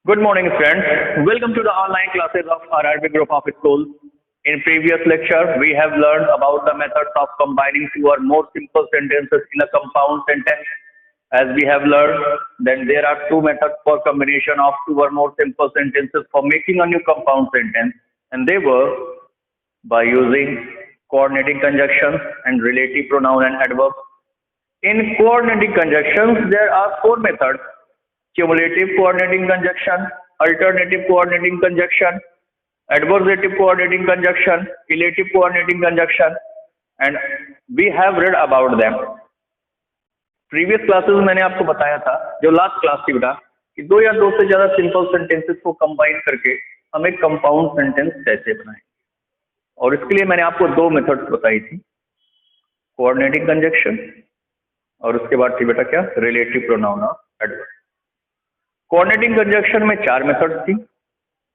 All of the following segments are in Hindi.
Good morning, friends. Welcome to the online classes of RRB Group of Schools. In previous lecture, we have learned about the methods of combining two or more simple sentences in a compound sentence. As we have learned, then there are two methods for combination of two or more simple sentences for making a new compound sentence, and they were by using coordinating conjunctions and relative pronoun and adverbs. In coordinating conjunctions, there are four methods: cumulative coordinating conjunction, alternative coordinating conjunction, adversative coordinating conjunction, relative coordinating conjunction, and we have read about them. Previous classes में मैंने आपको बताया था, जो लास्ट क्लास थी बेटा, कि दो या दो से ज्यादा सिंपल सेंटेंसेस को कंबाइन करके हम एक कंपाउंड सेंटेंस कैसे बनाएं, और इसके लिए मैंने आपको दो मेथड्स बताई थी, कोऑर्डिनेटिंग कंजंक्शन और उसके बाद थी बेटा क्या, रिलेटिव प्रोनाउन और एडवर्ब। कोऑर्डिनेटिंग कंजंक्शन में चार मेथड्स थी: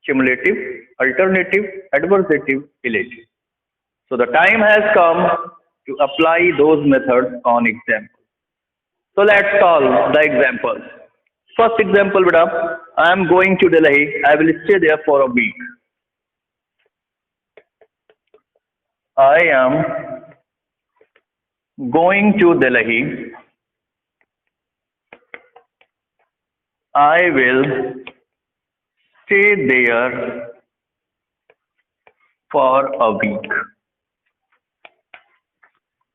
cumulative, alternative, adversative, relative. So the time has come to apply those methods on example. So let's solve the examples. First example, beta, I am going to Delhi. I will stay there for a week. I am going to Delhi. I will stay there for a week.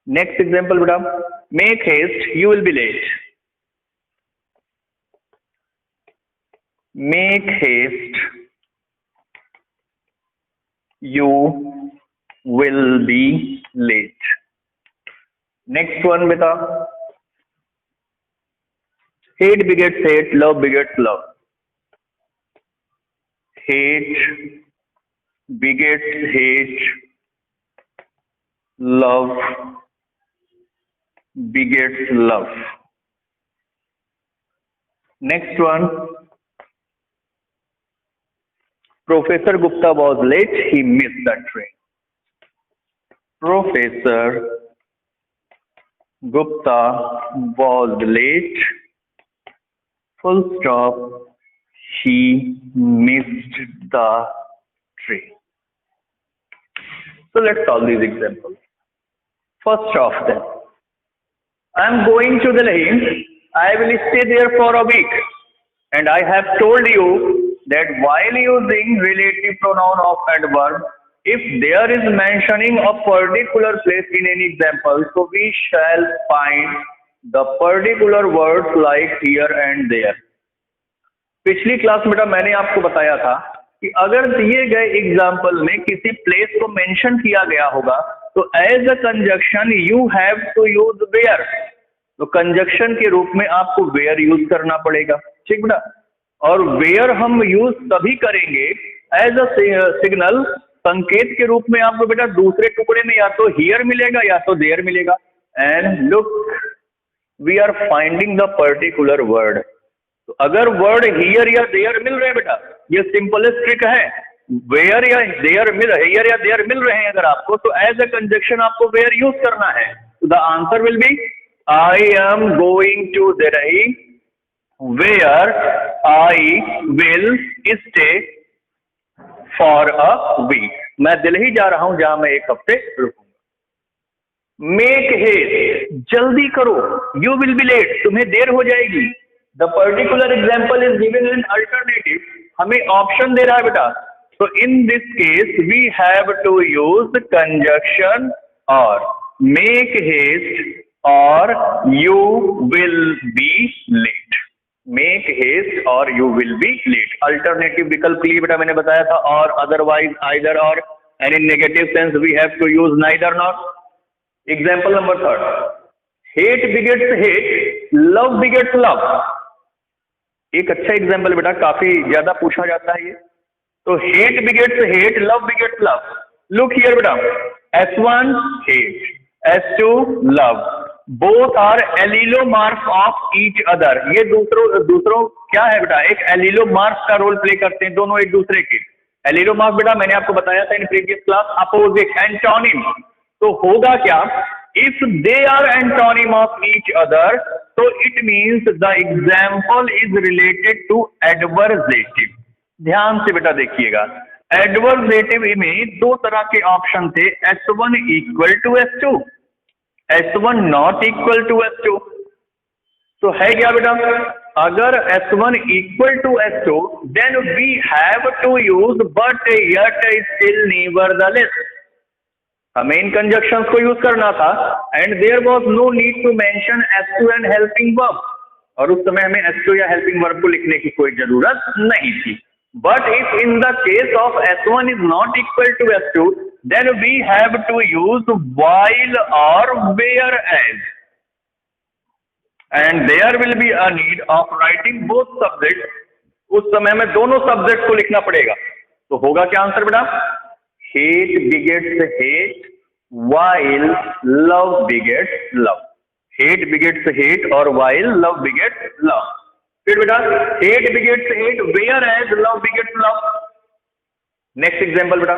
Next example, beta, make haste, you will be late. Make haste, you will be late. Next one, beta, hate begets hate, love begets love. Hate begets hate, love begets love. Next one, Professor Gupta was late, he missed the train. Professor Gupta was late, full stop, he missed the train. So let's solve these examples. First of them, I am going to Delhi. I will stay there for a week. And I have told you that while using relative pronoun of adverb, if there is mentioning a particular place in any example, so we shall find the particular words like here and there. पिछली क्लास में मैंने आपको बताया था कि अगर दिए गए एग्जाम्पल में किसी प्लेस को मेंशन किया गया होगा तो as a conjunction you have to use where, तो कंजक्शन के रूप में आपको वेयर यूज करना पड़ेगा, ठीक बेटा। और वेयर हम यूज तभी करेंगे एज अ सिग्नल, संकेत के रूप में आपको बेटा दूसरे टुकड़े में या तो हियर मिलेगा या तो देयर मिलेगा। And look, we are finding the particular word. तो अगर वर्ड हियर या देयर मिल रहे हैं बेटा, ये सिंपलेस्ट ट्रिक है, वेयर या देयर हियर या देयर मिल रहे हैं अगर आपको, तो एज अ कंजक्शन आपको वेयर यूज करना है। तो the answer will be I am going to Delhi where I will stay for a week. मैं दिल्ली जा रहा हूं जहां मैं एक हफ्ते रुकूंगा। मेक हेस्ट, जल्दी करो, यू विल बी लेट, तुम्हें देर हो जाएगी। The particular example is given in alternative, हमें ऑप्शन दे रहा है बेटा, so in this case we have to use the conjunction or make haste or you will be late. Make haste or you will be late. Alternative विकल्प के लिए बेटा मैंने बताया था और otherwise either or, and in negative sense we have to use neither nor. Example number third, hate begets hate, love begets love. एक अच्छा एग्जाम्पल बेटा, काफी ज्यादा पूछा जाता है ये। तो hate begets hate, love begets love. Look here बेटा, S1 hate, S2 love, both are allelomorph of each other. ये दूसरों क्या है बेटा, एक एलिलोमार्फ का रोल प्ले करते हैं, दोनों एक दूसरे के। एलिलोमार्फ बेटा मैंने आपको बताया था in previous class, opposite, antonym. तो होगा क्या, if they are antonym of each other, so it means the example is related to adversative. ध्यान से बेटा देखिएगा, एडवर्सेटिव में दो तरह के ऑप्शन थे, S1 equal to S2, S1 not equal to S2. तो है क्या बेटा, अगर S1 equal to S2 then we have to use but yet still nevertheless. हमें इन कंजक्शंस को यूज करना था and there was no need to mention S2 and helping verb, और उस समय हमें S2 या हेल्पिंग वर्ब को लिखने की कोई जरूरत नहीं थी. But if in the case of S1 is not equal to S2 then we have to use while और whereas, and there will be a need of writing both subjects. उस समय में दोनों सब्जेक्ट को लिखना पड़ेगा. तो होगा क्या आंसर बेटा, hate begets hate while love begets love. hate begets hate और while love begets love. फिर बेटा hate begets hate whereas love begets love. Next example बेटा,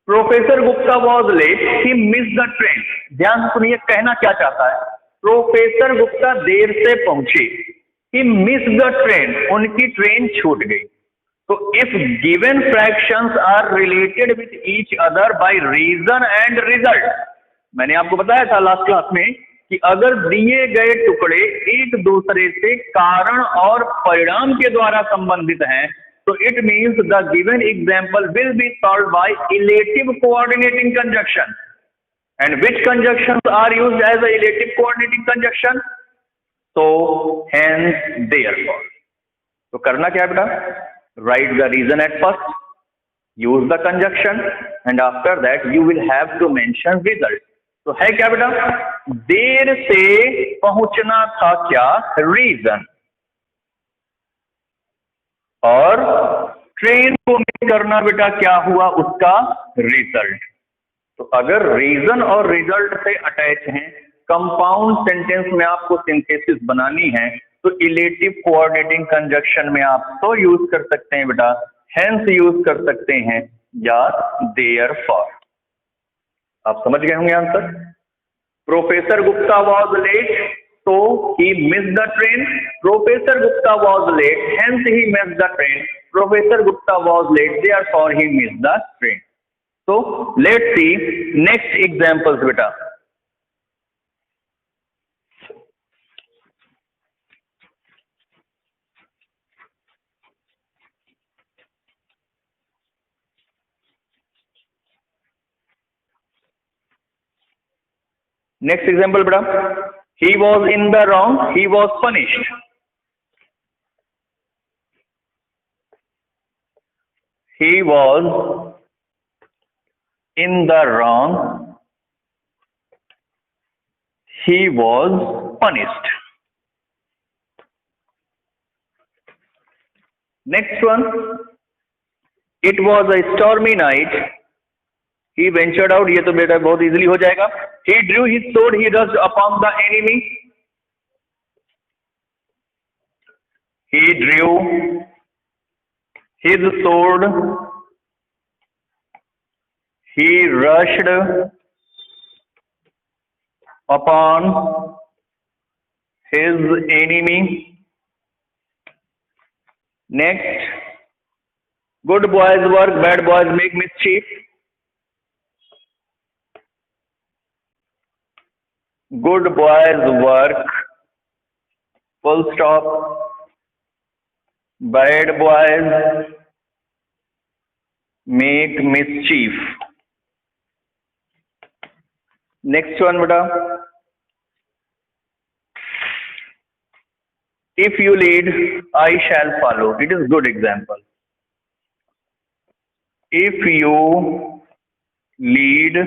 professor Gupta was late, he miss the train. ध्यान सुनिए, कहना क्या चाहता है, प्रोफेसर गुप्ता देर से पहुंचे, ही मिस द ट्रेन, उनकी ट्रेन छूट गई. तो if given fractions are related with each other by reason and result, मैंने आपको बताया था लास्ट क्लास में कि अगर दिए गए टुकड़े एक दूसरे से कारण और परिणाम के द्वारा संबंधित हैं, तो it means the given example will be solve by illative coordinating conjunction. And which conjunctions are used as a relative coordinating conjunction? So hence therefore. तो करना क्या है बेटा, write the reason at first, use the conjunction, and after that you will have to mention result. तो है क्या बेटा, देर से पहुंचना था क्या, reason, और ट्रेन को मिस करना बेटा क्या हुआ, उसका रिजल्ट. तो अगर रीजन और रिजल्ट से अटैच हैं, कंपाउंड सेंटेंस में आपको सिंथेसिस बनानी है, तो इलेटिव कोऑर्डिनेटिंग कंजक्शन में आप तो यूज कर सकते हैं बेटा, हेंस यूज कर सकते हैं, या देयरफॉर. आप समझ गए होंगे answer. Professor Gupta was late, तो he miss the train. Professor Gupta was late, hence he miss the train. Professor Gupta was late, therefore he miss the train. So let's see next examples beta. Next example beta, he was in the wrong, he was punished. He was in the wrong, he was punished. Next one, it was a stormy night, he ventured out. ये तो बेटा बहुत इजीली हो जाएगा. He drew his sword, he rushed upon the enemy. He drew his sword, he rushed upon his enemy. Next, good boys work, bad boys make mischief. Good boys work, full stop. Bad boys make mischief. Next one beta, if you lead I shall follow. It is good example. If you lead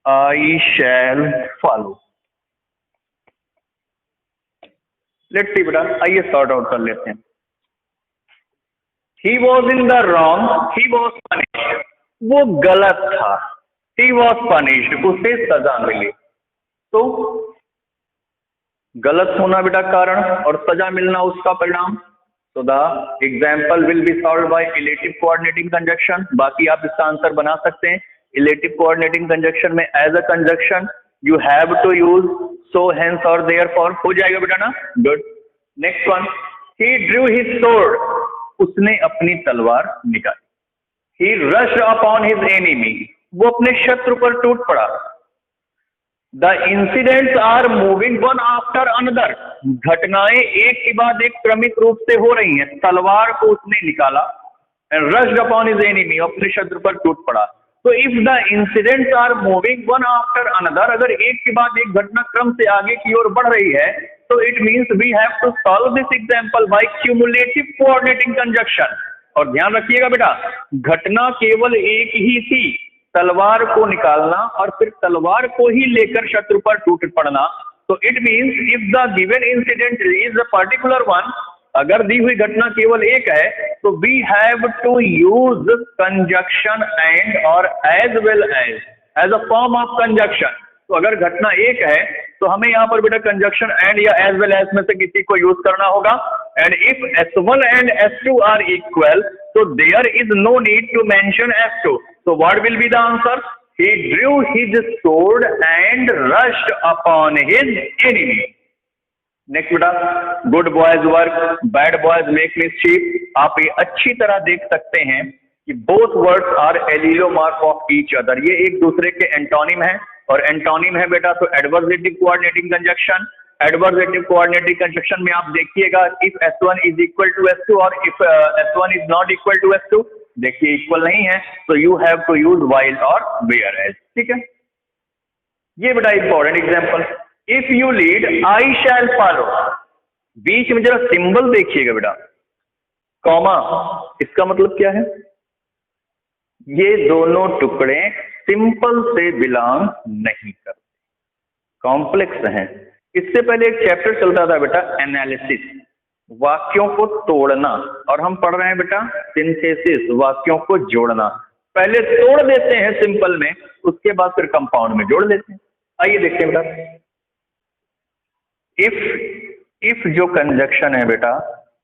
I shall follow. Let's see beta, आइए सॉर्ट आउट कर लेते हैं. He was in the wrong, he was punished. वो गलत था, he was punished, उसे सजा मिली. तो गलत होना बेटा कारण और सजा मिलना उसका परिणाम. तो the example will be solve by illative coordinating conjunction. बाकी आप इसका आंसर बना सकते हैं. इलेटिव कोऑर्डिनेटिंग कंजक्शन में as a conjunction you have to use so, hence और देयरफॉर। हो जाएगा बेटा ना, good. Next one, he drew his sword, उसने अपनी तलवार निकाली। He rushed upon his enemy, वो अपने शत्रु पर टूट पड़ा। The incidents are moving one after another, घटनाएं एक के बाद एक क्रमिक रूप से हो रही हैं। तलवार को उसने निकाला, and rushed upon his enemy, अपने शत्रु पर टूट पड़ा। तो if the incidents are moving one after another, अगर एक के बाद एक घटना क्रम से आगे की ओर बढ़ रही है, तो it means we have to solve this example by cumulative coordinating conjunction. और ध्यान रखिएगा बेटा, घटना केवल एक ही थी, तलवार को निकालना और फिर तलवार को ही लेकर शत्रु पर टूट पड़ना। तो it means if the given incident is a particular one, अगर दी हुई घटना केवल एक है, तो we have to use conjunction and और as well as a form of conjunction. तो अगर घटना एक है तो हमें यहाँ पर बेटा कंजक्शन एंड या एज वेल एज में से किसी को यूज करना होगा। And if S1 and S2 are equal, तो there is no need to mention S2। So what will be the answer? He drew his sword and rushed upon his enemy. Next बेटा, good boys work, bad boys make mischief। आप ये अच्छी तरह देख सकते हैं कि both words are allelomorph of each other। ये एक दूसरे के एंटोनिम है, और एंटोनिम है बेटा तो adversative coordinating conjunction. Adversative coordinating conjunction में आप देखिएगा, if S1 is equal to S2 और if S1 is not equal to S2, देखिए इक्वल नहीं है, तो you have to use while और वेयर एज। ठीक है, ये बेटा important example. If you lead I shall follow, बीच में जरा सिंबल देखिएगा बेटा, कॉमा, इसका मतलब क्या है? ये दोनों टुकड़े सिंपल से बिलोंग नहीं करते, कॉम्प्लेक्स हैं। इससे पहले एक चैप्टर चलता था बेटा एनालिसिस, वाक्यों को तोड़ना, और हम पढ़ रहे हैं बेटा सिंथेसिस, वाक्यों को जोड़ना। पहले तोड़ देते हैं सिंपल में, उसके बाद फिर कंपाउंड में जोड़ देते हैं। आइए देखते हैं बेटा, इफ जो कंजक्शन है बेटा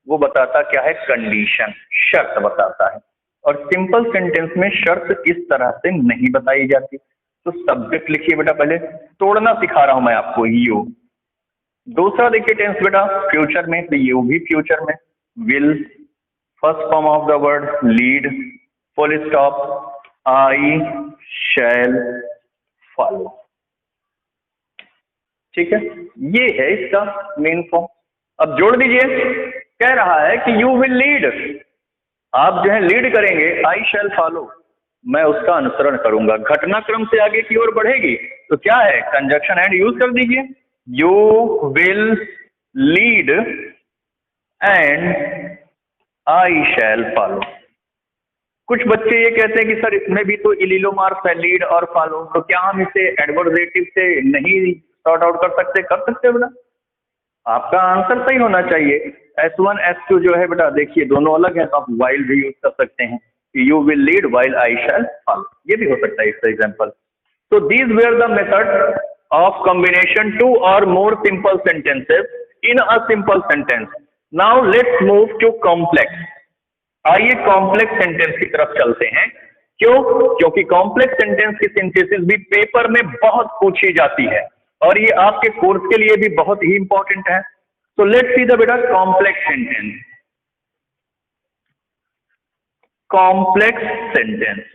वो बताता क्या है? कंडीशन, शर्त बताता है। और सिंपल सेंटेंस में शर्त इस तरह से नहीं बताई जाती। तो सब्जेक्ट लिखिए बेटा, पहले तोड़ना सिखा रहा हूं मैं आपको, यू। दूसरा देखिए टेंस बेटा, फ्यूचर में, तो यू भी फ्यूचर में। Will, first form of the word lead, full stop, I shall follow. ठीक है, ये है इसका मेन फॉर्म। अब जोड़ दीजिए, कह रहा है कि यू विल लीड, आप जो है लीड करेंगे, आई शैल फॉलो, मैं उसका अनुसरण करूंगा। घटनाक्रम से आगे की ओर बढ़ेगी, तो क्या है? कंजक्शन एंड यूज कर दीजिए, you will lead and I shall follow. कुछ बच्चे ये कहते हैं कि सर इसमें भी तो इलीलोमार्फ है, लीड और फॉलो, तो क्या हम इसे एडवर्सेटिव से नहीं सॉर्ट आउट कर सकते? कर सकते बेटा, आपका आंसर सही होना चाहिए। S1 S2 जो है बेटा, देखिए दोनों अलग हैं, तो आप वाइल भी यूज कर सकते हैं, you will lead while I shall follow, ये भी हो सकता है इसका example. So these were the methods of combination two or more simple sentences in a simple sentence. Now let's move to complex. आइए कॉम्प्लेक्स सेंटेंस की तरफ चलते हैं। क्यों? क्योंकि कॉम्प्लेक्स सेंटेंस की सिंथेसिस भी पेपर में बहुत पूछी जाती है, और ये आपके कोर्स के लिए भी बहुत ही इंपॉर्टेंट है। So let's see the beta complex sentence. Complex sentence.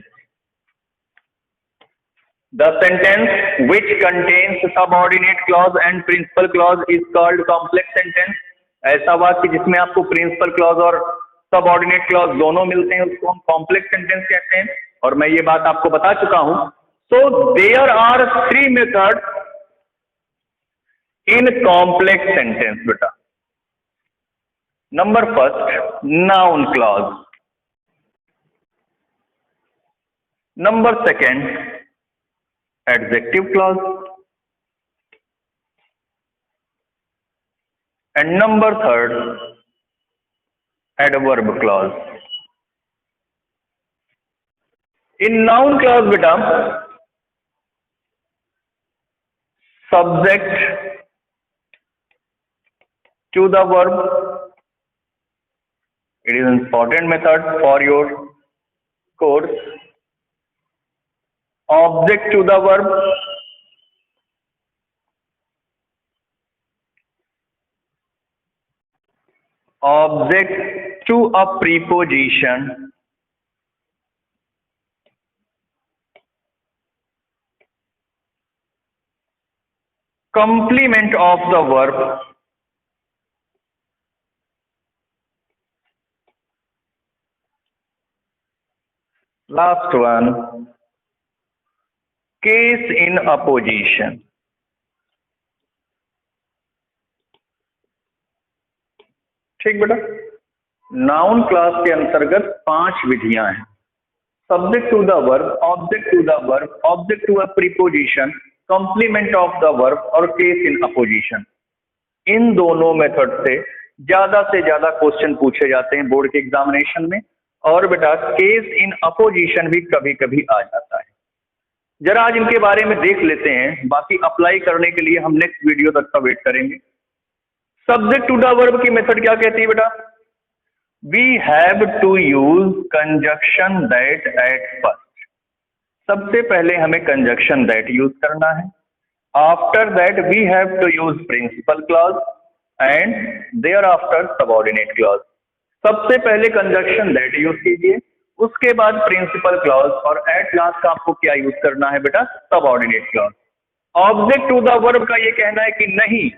The sentence which contains subordinate clause and principal clause is called complex sentence. ऐसा वाक्य जिसमें आपको प्रिंसिपल क्लॉज और सबऑर्डिनेट क्लॉज दोनों मिलते हैं, उसको हम कॉम्प्लेक्स सेंटेंस कहते हैं, और मैं ये बात आपको बता चुका हूं। So there are three methods in complex sentence बेटा। Number first, noun clause. Number second, adjective clause, and number third, adverb clause. In noun clause बेटा, subject to the verb, it is an important method for your course, object to the verb, object to a preposition, complement of the verb, last one, case in opposition. ठीक बेटा, नाउन क्लास के अंतर्गत 5 विधियां हैं। Subject to the verb, object to the verb, object to a preposition, complement of the verb और केस इन अपोजिशन। इन दोनों मेथड से ज्यादा क्वेश्चन पूछे जाते हैं बोर्ड के एग्जामिनेशन में, और बेटा केस इन अपोजिशन भी कभी कभी आ जाता है। जरा आज इनके बारे में देख लेते हैं, बाकी अप्लाई करने के लिए हम नेक्स्ट वीडियो तक का वेट करेंगे। सब्जेक्ट टू द वर्ब की मेथड क्या कहती है बेटा? We have to use conjunction that at first. सबसे पहले हमें कंजक्शन दैट यूज करना है। After that we have to use principal clause and thereafter subordinate clause. सबसे पहले कंजक्शन दैट यूज कीजिए, उसके बाद प्रिंसिपल क्लॉज, और एट लास्ट का आपको क्या यूज करना है बेटा? Subordinate clause. Object to the verb का ये कहना है कि नहीं,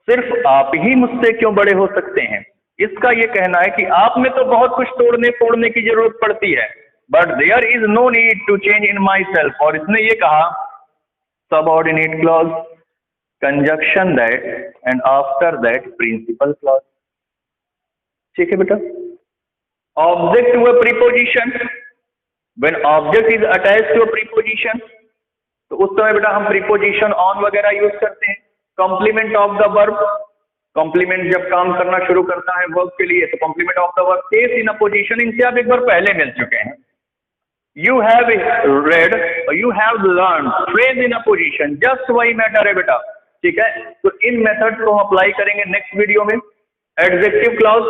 सिर्फ आप ही मुझसे क्यों बड़े हो सकते हैं। इसका ये कहना है कि आप में तो बहुत कुछ तोड़ने फोड़ने की जरूरत पड़ती है, but there is no need to change in myself. और इसने ये कहा subordinate clause, conjunction that and after that principal clause. ठीक है बेटा। Object to a preposition, when object is attached to a preposition, तो उस समय बेटा हम प्रीपोजिशन ऑन वगैरह यूज करते हैं। Complement of the verb, complement जब काम करना शुरू करता है वर्ब के लिए तो complement of the verb. Case in apposition, इनसे आप एक बार पहले मिल चुके हैं। You have read, you have learn, phrase in apposition, just वही मैटर है बेटा। ठीक है, तो इन मेथड को हम अप्लाई करेंगे नेक्स्ट वीडियो में। एडजेक्टिव क्लॉज,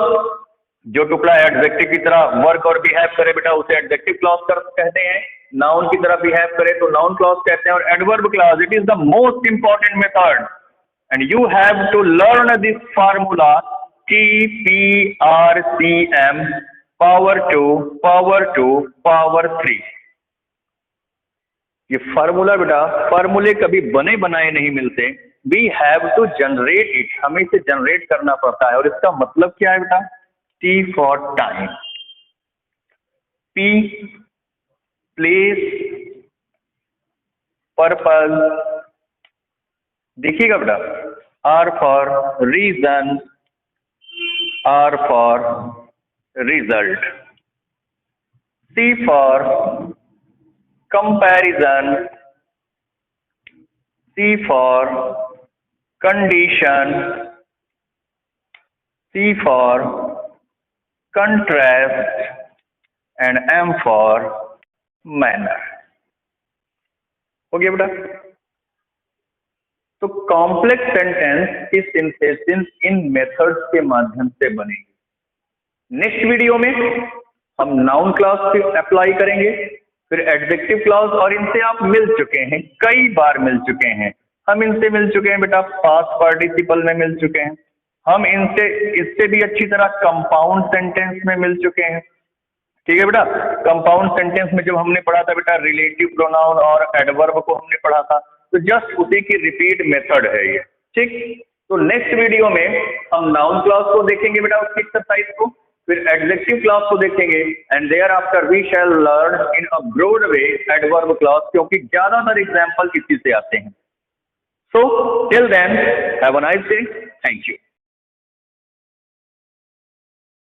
जो टुकड़ा एडजेक्टिव की तरह वर्क और बिहेव करे बेटा उसे एडजेक्टिव क्लॉज कहते हैं। नाउन की तरह बिहेव करे तो नाउन क्लॉज कहते हैं। और adverb clause, it is the most important method and you have to learn this formula TPRCM power 2 power 3। ये फार्मूला बेटा, फार्मूले कभी बने बनाए नहीं मिलते। We have to generate it, हमें इसे जनरेट करना पड़ता है। और इसका मतलब क्या है बेटा? T for time, P place, purpose, देखिएगा बेटा, R for reason, R for result, C for comparison, C for condition, C for contrast and M for manner. हो गया बेटा। तो कॉम्प्लेक्स सेंटेंस की सिंथेसिस इन मेथड्स के माध्यम से बनेगी। नेक्स्ट वीडियो में हम नाउन क्लॉज अप्लाई करेंगे, फिर एडजेक्टिव क्लॉज, और इनसे आप मिल चुके हैं, कई बार मिल चुके हैं। हम इनसे मिल चुके हैं बेटा पास्ट पार्टिसिपल में मिल चुके हैं, हम इससे भी अच्छी तरह कंपाउंड सेंटेंस में मिल चुके हैं। ठीक है बेटा, कंपाउंड सेंटेंस में जब हमने पढ़ा था बेटा रिलेटिव प्रोनाउन और एडवर्ब को हमने पढ़ा था, तो जस्ट उसी की रिपीट मेथड है ये। ठीक, तो नेक्स्ट वीडियो में हम नाउन क्लॉज को देखेंगे बेटा, उसकी एक्सरसाइज को, फिर एडजेक्टिव क्लॉज को देखेंगे, and thereafter we shall learn in a broad way adverb clause, क्योंकि ज्यादातर एग्जाम्पल इसी से आते हैं। So till then have a nice day, thank you.